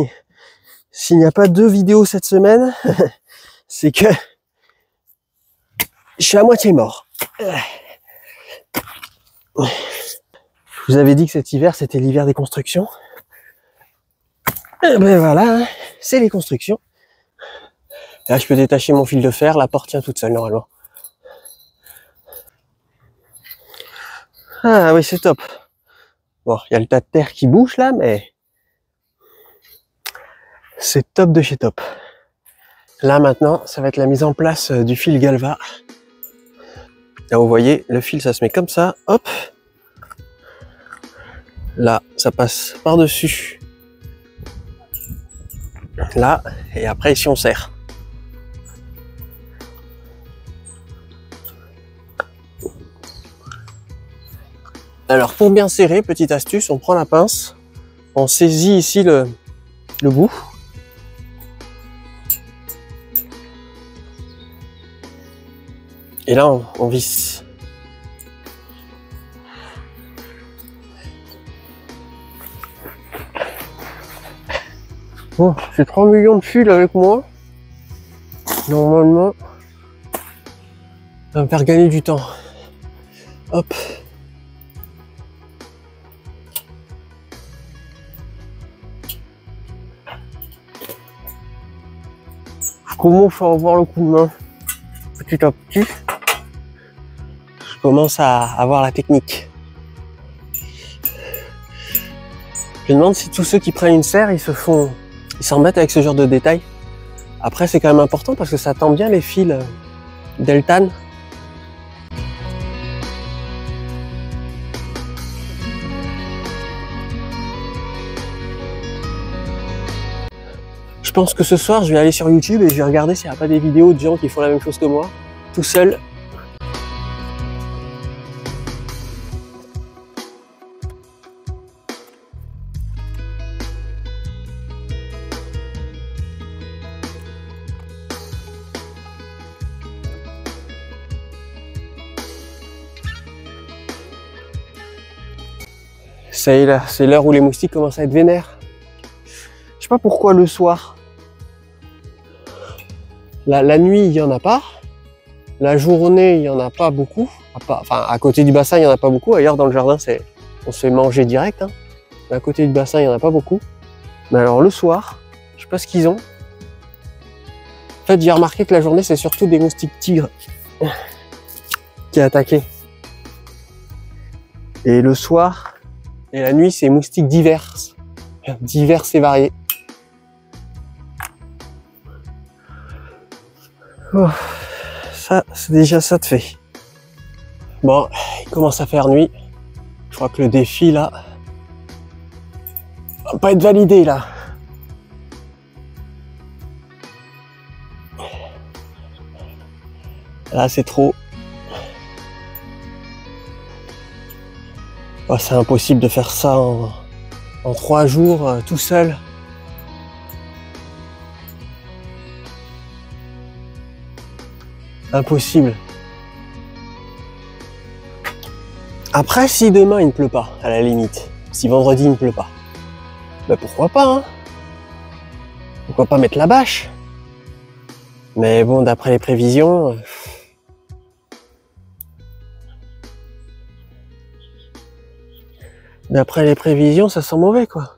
S1: s'il n'y a pas 2 vidéos cette semaine, c'est que je suis à moitié mort. Je vous avais dit que cet hiver, c'était l'hiver des constructions. Et ben voilà, c'est les constructions. Là, je peux détacher mon fil de fer, la porte tient toute seule normalement. Ah oui, c'est top. Bon, il y a le tas de terre qui bouge là, mais c'est top de chez top. Là maintenant, ça va être la mise en place du fil Galva. Là, vous voyez, le fil, ça se met comme ça, hop. Là, ça passe par-dessus. Là, et après ici on serre. Alors pour bien serrer, petite astuce, on prend la pince, on saisit ici le bout. Et là on visse. Bon, j'ai 3 millions de fils avec moi. Normalement, ça va me faire gagner du temps. Hop. Je commence à avoir le coup de main. Petit à petit, je commence à avoir la technique. Je me demande si tous ceux qui prennent une serre, ils s'en mettent avec ce genre de détails. Après, c'est quand même important parce que ça tend bien les fils Deltane. Je pense que ce soir, je vais aller sur YouTube et je vais regarder s'il n'y a pas des vidéos de gens qui font la même chose que moi, tout seul. C'est l'heure où les moustiques commencent à être vénères. Je sais pas pourquoi le soir. La nuit, il n'y en a pas. La journée, il n'y en a pas beaucoup. Enfin, à côté du bassin, il n'y en a pas beaucoup. Ailleurs, dans le jardin, on se fait manger direct. Hein. Mais à côté du bassin, il n'y en a pas beaucoup. Mais alors, le soir, je sais pas ce qu'ils ont. En fait, j'ai remarqué que la journée, c'est surtout des moustiques tigres qui attaquaient. Et le soir et la nuit, c'est moustiques diverses et variés. Oh, ça, c'est déjà ça de fait. Bon, il commence à faire nuit. Je crois que le défi, là, va pas être validé, là. Là, c'est trop. Oh, c'est impossible de faire ça en 3 jours, tout seul. Impossible. Après, si demain il ne pleut pas, à la limite, si vendredi il ne pleut pas, ben pourquoi pas, hein? Pourquoi pas mettre la bâche? Mais bon, d'après les prévisions, ça sent mauvais, quoi.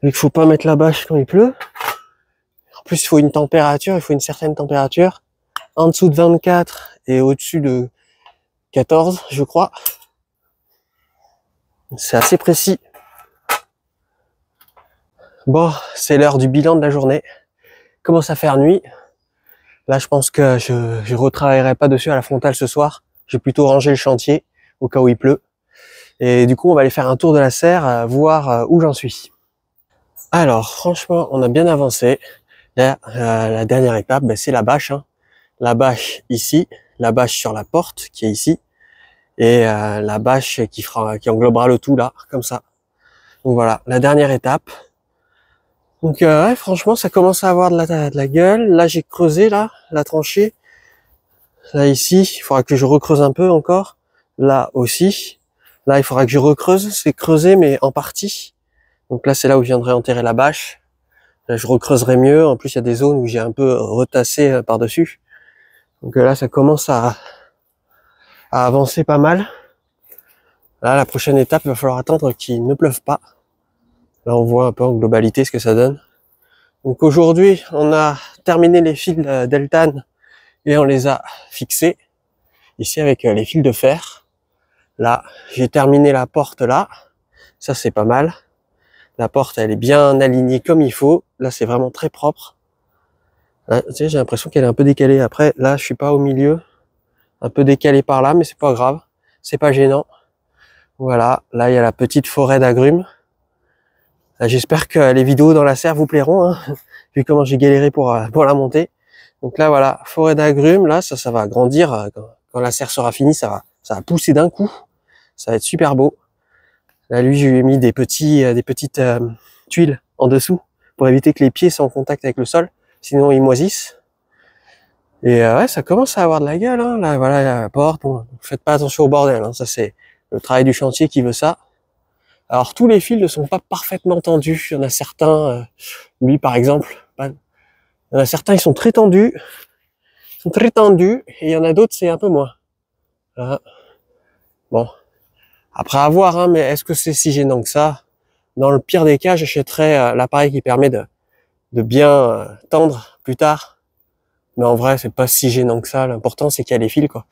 S1: Vu qu'il faut pas mettre la bâche quand il pleut. En plus, il faut une certaine température. En dessous de 24 et au-dessus de 14, je crois. C'est assez précis. Bon, c'est l'heure du bilan de la journée. Il commence à faire nuit. Là, je pense que je retravaillerai pas dessus à la frontale ce soir. Je vais plutôt ranger le chantier au cas où il pleut. Et du coup, on va aller faire un tour de la serre, voir où j'en suis. Alors, franchement, on a bien avancé. Là, la dernière étape, ben, c'est la bâche. Hein. La bâche ici, la bâche sur la porte qui est ici, et la bâche qui englobera le tout là, comme ça. Donc voilà, la dernière étape. Donc ouais, franchement, ça commence à avoir de la gueule. Là, j'ai creusé là, la tranchée. Là ici, il faudra que je recreuse un peu encore. Là aussi. Là, il faudra que je recreuse. C'est creusé, mais en partie. Donc là, c'est là où je viendrai enterrer la bâche. Là, je recreuserai mieux. En plus, il y a des zones où j'ai un peu retassé par-dessus. Donc là, ça commence à avancer pas mal. Là, la prochaine étape, il va falloir attendre qu'il ne pleuve pas. Là, on voit un peu en globalité ce que ça donne. Donc aujourd'hui, on a terminé les fils Deltane et on les a fixés. Ici, avec les fils de fer. Là, j'ai terminé la porte là. Ça, c'est pas mal. La porte, elle est bien alignée comme il faut. Là, c'est vraiment très propre. Là, tu sais, j'ai l'impression qu'elle est un peu décalée. Après, là, je suis pas au milieu. Un peu décalé par là, mais c'est pas grave. C'est pas gênant. Voilà. Là, il y a la petite forêt d'agrumes. J'espère que les vidéos dans la serre vous plairont. Hein. vu comment j'ai galéré pour la monter. Donc là, voilà, forêt d'agrumes. Là, ça va grandir. Quand la serre sera finie, ça va pousser d'un coup. Ça va être super beau. Là, lui, je lui ai mis des petites tuiles en dessous pour éviter que les pieds soient en contact avec le sol. Sinon, ils moisissent. Et ouais, ça commence à avoir de la gueule. Hein. Là, voilà, la porte. Bon, faites pas attention au bordel. Hein. Ça, c'est le travail du chantier qui veut ça. Alors, tous les fils ne sont pas parfaitement tendus. Il y en a certains, lui, par exemple, il y en a certains, ils sont très tendus. Ils sont très tendus. Et il y en a d'autres, c'est un peu moins. Voilà. Bon. Après à voir, hein, mais est-ce que c'est si gênant que ça? Dans le pire des cas, j'achèterai l'appareil qui permet de bien tendre plus tard. Mais en vrai, c'est pas si gênant que ça. L'important, c'est qu'il y a les fils, quoi.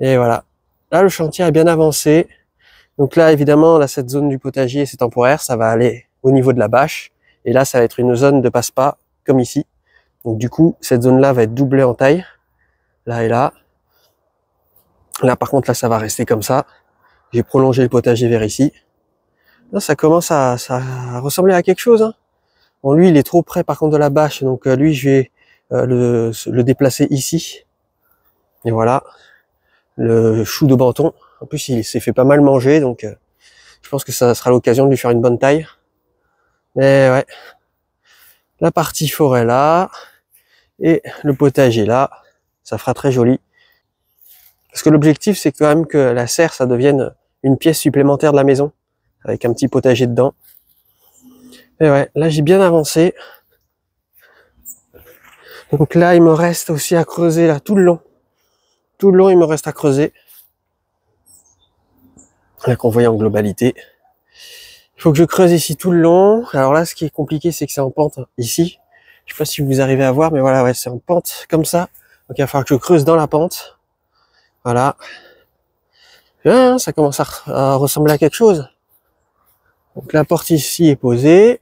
S1: Et voilà. Là, le chantier a bien avancé. Donc là, évidemment, là, cette zone du potager, c'est temporaire. Ça va aller au niveau de la bâche. Et là, ça va être une zone de passe-pas, comme ici. Donc du coup, cette zone-là va être doublée en taille. Là et là. Là, par contre, là, ça va rester comme ça. J'ai prolongé le potager vers ici. Là, ça commence à ressembler à quelque chose. Hein. Bon, lui, il est trop près, par contre, de la bâche. Donc lui, je vais le déplacer ici. Et voilà. Le chou de Banton. En plus, il s'est fait pas mal manger. Donc, je pense que ça sera l'occasion de lui faire une bonne taille. Mais ouais. La partie forêt là. Et le potager là. Ça fera très joli. Parce que l'objectif, c'est quand même que la serre, ça devienne une pièce supplémentaire de la maison, avec un petit potager dedans. Et ouais, là, j'ai bien avancé. Donc là, il me reste aussi à creuser, là, tout le long. Tout le long, il me reste à creuser. Là, qu'on voit en globalité. Il faut que je creuse ici tout le long. Alors là, ce qui est compliqué, c'est que c'est en pente, ici. Je sais pas si vous arrivez à voir, mais voilà, ouais, c'est en pente, comme ça. Donc il va falloir que je creuse dans la pente. Voilà. Bien, ça commence à ressembler à quelque chose. Donc la porte ici est posée,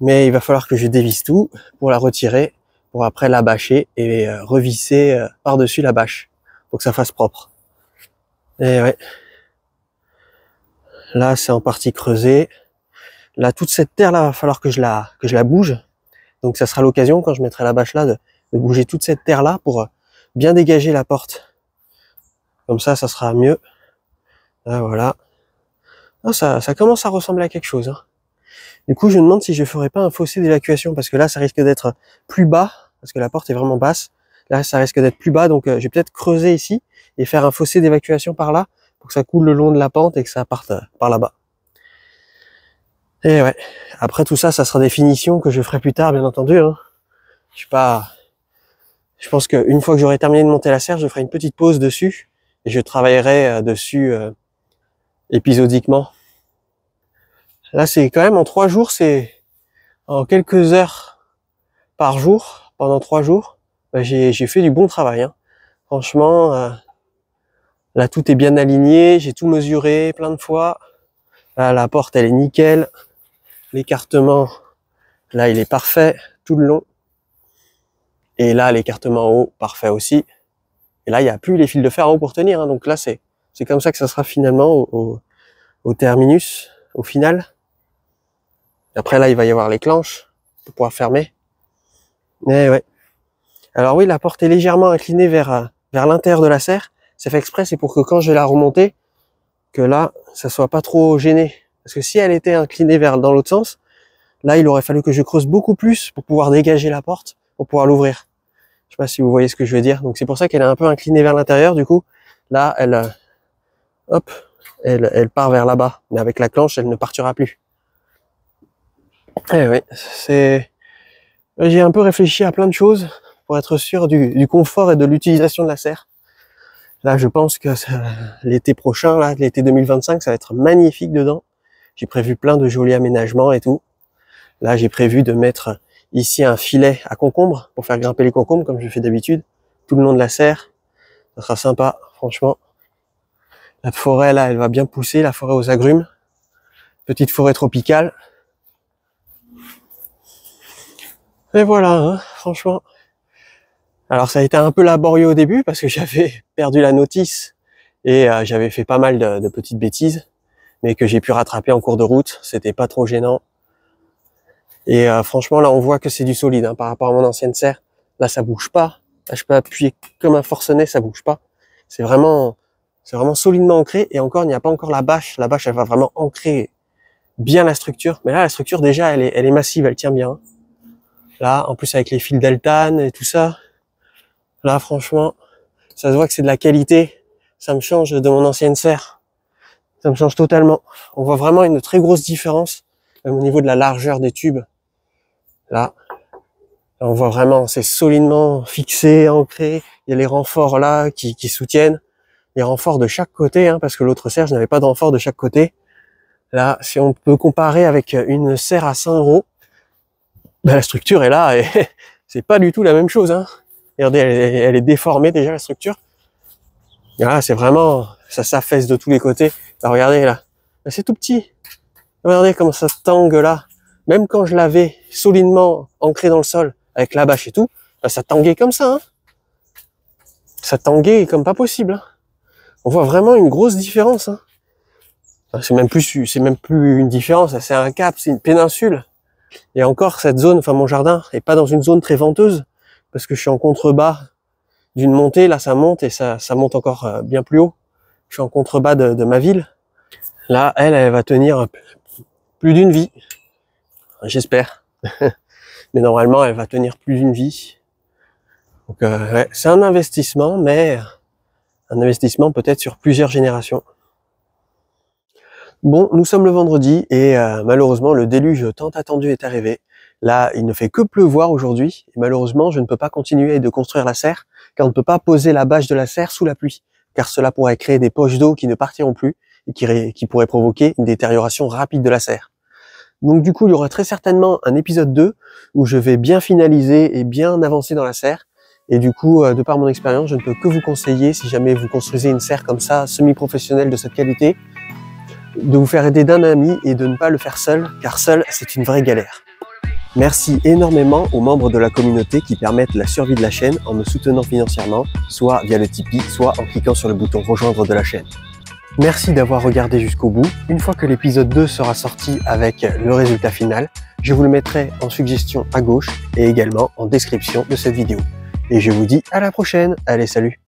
S1: mais il va falloir que je dévisse tout pour la retirer, pour après la bâcher et revisser par-dessus la bâche, pour que ça fasse propre. Et ouais. Là c'est en partie creusé. Là toute cette terre là, va falloir que je la bouge. Donc ça sera l'occasion quand je mettrai la bâche là de bouger toute cette terre là pour bien dégager la porte. Comme ça sera mieux. Là voilà. Ah, ça commence à ressembler à quelque chose. Hein. Du coup, je me demande si je ferais pas un fossé d'évacuation, parce que là, ça risque d'être plus bas, parce que la porte est vraiment basse. Là, ça risque d'être plus bas, donc je vais peut-être creuser ici et faire un fossé d'évacuation par là, pour que ça coule le long de la pente et que ça parte par là-bas. Et ouais. Après tout ça, ça sera des finitions que je ferai plus tard, bien entendu. Hein. Je pense qu'une fois que j'aurai terminé de monter la serre, je ferai une petite pause dessus et je travaillerai dessus épisodiquement. Là, c'est quand même en 3 jours, c'est en quelques heures par jour, pendant 3 jours, bah, j'ai fait du bon travail. Hein. Franchement, là, tout est bien aligné, j'ai tout mesuré plein de fois. Là, la porte, elle est nickel. L'écartement, là, il est parfait tout le long. Et là, l'écartement en haut, parfait aussi. Et là, il n'y a plus les fils de fer en haut pour tenir. Hein. Donc là, c'est comme ça que ça sera finalement au terminus, au final. Après là, il va y avoir les clenches pour pouvoir fermer. Mais ouais. Alors oui, la porte est légèrement inclinée vers l'intérieur de la serre. C'est fait exprès, c'est pour que quand je vais la remonter, que là, ça soit pas trop gêné. Parce que si elle était inclinée dans l'autre sens, là, il aurait fallu que je creuse beaucoup plus pour pouvoir dégager la porte, pour pouvoir l'ouvrir. Je sais pas si vous voyez ce que je veux dire. Donc c'est pour ça qu'elle est un peu inclinée vers l'intérieur. Du coup, là, elle part vers là-bas. Mais avec la clenche, elle ne partira plus. Eh oui, j'ai un peu réfléchi à plein de choses pour être sûr du confort et de l'utilisation de la serre. Là, je pense que l'été prochain, là, l'été 2025, ça va être magnifique dedans. J'ai prévu plein de jolis aménagements et tout. Là, j'ai prévu de mettre ici un filet à concombres pour faire grimper les concombres comme je fais d'habitude, tout le long de la serre. Ça sera sympa, franchement. La forêt, là, elle va bien pousser, la forêt aux agrumes. Petite forêt tropicale. Et voilà, hein, franchement. Alors ça a été un peu laborieux au début parce que j'avais perdu la notice et j'avais fait pas mal de petites bêtises, mais que j'ai pu rattraper en cours de route. C'était pas trop gênant. Et franchement, là, on voit que c'est du solide hein, par rapport à mon ancienne serre. Là, ça bouge pas. Là, je peux appuyer comme un forcené, ça bouge pas. C'est vraiment solidement ancré. Et encore, il n'y a pas encore la bâche. La bâche, elle va vraiment ancrer bien la structure. Mais là, la structure, déjà, elle est massive, elle tient bien. Là, en plus, avec les fils d'altane et tout ça. Là, franchement, ça se voit que c'est de la qualité. Ça me change de mon ancienne serre. Ça me change totalement. On voit vraiment une très grosse différence au niveau de la largeur des tubes. Là, on voit vraiment, c'est solidement fixé, ancré. Il y a les renforts là qui soutiennent. Les renforts de chaque côté, hein, parce que l'autre serre, je n'avais pas de renfort de chaque côté. Là, si on peut comparer avec une serre à 100 €, ben, la structure est là et c'est pas du tout la même chose. Hein. Regardez, elle est déformée déjà la structure. Et là, c'est vraiment, ça s'affaisse de tous les côtés. Là, regardez là, c'est tout petit. Regardez comment ça tangue là. Même quand je l'avais solidement ancré dans le sol avec la bâche et tout, ben, ça tanguait comme ça. Hein. Ça tanguait comme pas possible. Hein. On voit vraiment une grosse différence. Hein. C'est même plus une différence, c'est un cap, c'est une péninsule. Et encore cette zone, enfin mon jardin est pas dans une zone très venteuse parce que je suis en contrebas d'une montée. Là, ça monte et ça monte encore bien plus haut. Je suis en contrebas de ma ville. Là, elle va tenir plus d'une vie. J'espère. Mais normalement, elle va tenir plus d'une vie. Donc, ouais, c'est un investissement, mais un investissement peut-être sur plusieurs générations. Bon, nous sommes le vendredi et malheureusement, le déluge tant attendu est arrivé. Là, il ne fait que pleuvoir aujourd'hui et malheureusement, je ne peux pas continuer de construire la serre car on ne peut pas poser la bâche de la serre sous la pluie car cela pourrait créer des poches d'eau qui ne partiront plus et qui pourraient provoquer une détérioration rapide de la serre. Donc du coup, il y aura très certainement un épisode 2 où je vais bien finaliser et bien avancer dans la serre. Et du coup, de par mon expérience, je ne peux que vous conseiller, si jamais vous construisez une serre comme ça, semi-professionnelle de cette qualité, de vous faire aider d'un ami et de ne pas le faire seul, car seul, c'est une vraie galère. Merci énormément aux membres de la communauté qui permettent la survie de la chaîne en me soutenant financièrement, soit via le Tipeee, soit en cliquant sur le bouton rejoindre de la chaîne. Merci d'avoir regardé jusqu'au bout. Une fois que l'épisode 2 sera sorti avec le résultat final, je vous le mettrai en suggestion à gauche et également en description de cette vidéo. Et je vous dis à la prochaine. Allez, salut!